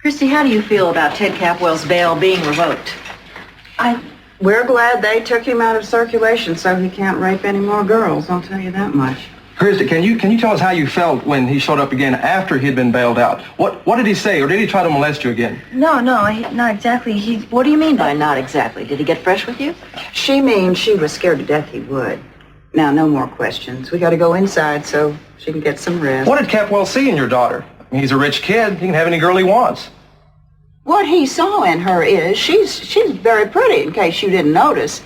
Christie, how do you feel about Ted Capwell's bail being revoked? We're glad they took him out of circulation so he can't rape any more girls, I'll tell you that much. Christie, can you tell us how you felt when he showed up again after he'd been bailed out? What did he say, or did he try to molest you again? No, not exactly. What do you mean by not exactly? Did he get fresh with you? She means she was scared to death he would. Now, no more questions. We got to go inside so she can get some rest. What did Capwell see in your daughter? I mean, he's a rich kid. He can have any girl he wants. What he saw in her is she's very pretty, in case you didn't notice.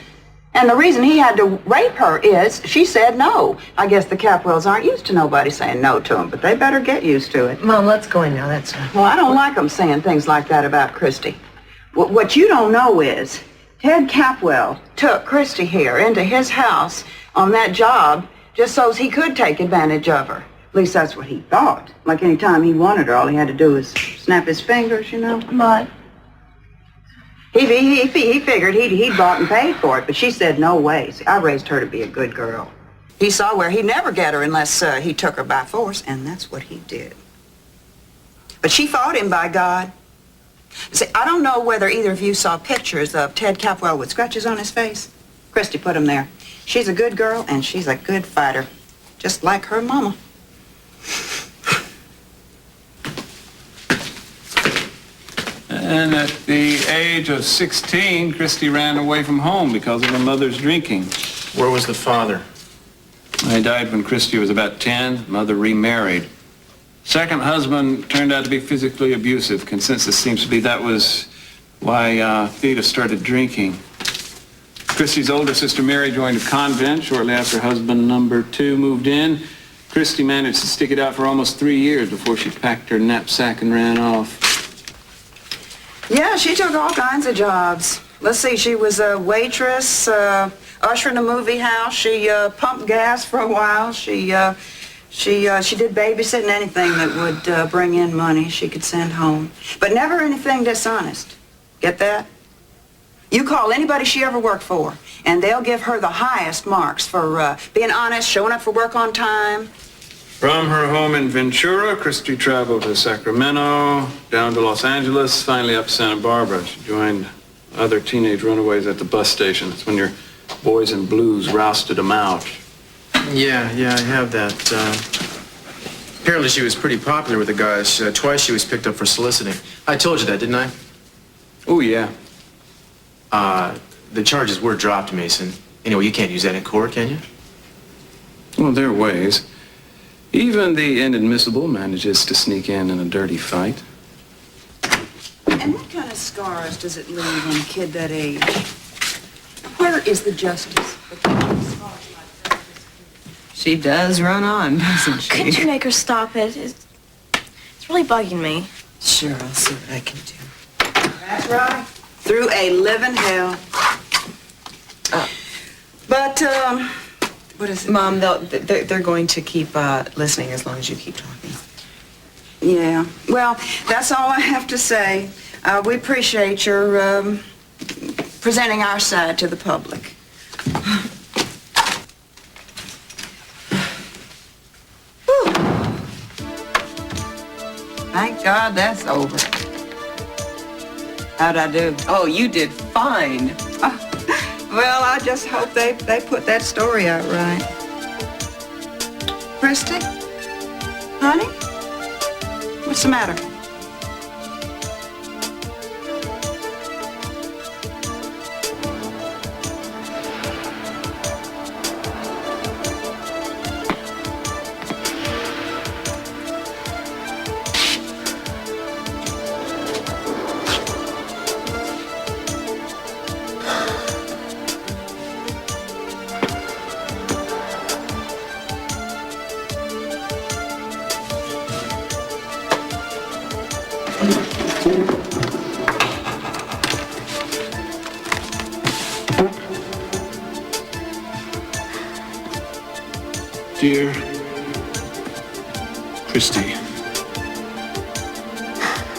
And the reason he had to rape her is she said no. I guess the Capwells aren't used to nobody saying no to them, but they better get used to it. Mom, let's go in now. That's Well, I don't like them saying things like that about Christie. What you don't know is Ted Capwell took Christie here into his house on that job just so he could take advantage of her. At least that's what he thought. Like any time he wanted her, all he had to do was snap his fingers, you know. But He figured he'd bought and paid for it, but she said no way. See, I raised her to be a good girl. He saw where he'd never get her unless he took her by force, and that's what he did. But she fought him, by God. See, I don't know whether either of you saw pictures of Ted Capwell with scratches on his face. Christie put them there. She's a good girl, and she's a good fighter, just like her mama. And at the age of 16, Christie ran away from home because of her mother's drinking. Where was the father? He died when Christie was about 10. Mother remarried. Second husband turned out to be physically abusive. Consensus seems to be that was why Theda started drinking. Christie's older sister Mary joined a convent shortly after husband number 2 moved in. Christie managed to stick it out for almost 3 years before she packed her knapsack and ran off. Yeah, she took all kinds of jobs. Let's see, she was a waitress, usher in a movie house. She pumped gas for a while. She did babysitting, anything that would bring in money she could send home. But never anything dishonest. Get that? You call anybody she ever worked for, and they'll give her the highest marks for being honest, showing up for work on time. From her home in Ventura, Christie traveled to Sacramento, down to Los Angeles, finally up to Santa Barbara. She joined other teenage runaways at the bus station. That's when your boys in blues rousted them out. Yeah, I have that. Apparently she was pretty popular with the guys. Twice she was picked up for soliciting. I told you that, didn't I? Oh, yeah. The charges were dropped, Mason. Anyway, you can't use that in court, can you? Well, there are ways. Even the inadmissible manages to sneak in a dirty fight. And what kind of scars does it leave on a kid that age? Where is the justice? She does run on, doesn't she? Couldn't you make her stop it? It's really bugging me. Sure, I'll see what I can do. That's right. Through a living hell. But, what is it? Mom, they're going to keep listening as long as you keep talking. Yeah. Well, that's all I have to say. We appreciate your presenting our side to the public. Whew. Thank God that's over. How'd I do? Oh, you did fine. Well, I just hope they put that story out right. Christie? Honey? What's the matter? Dear Christie,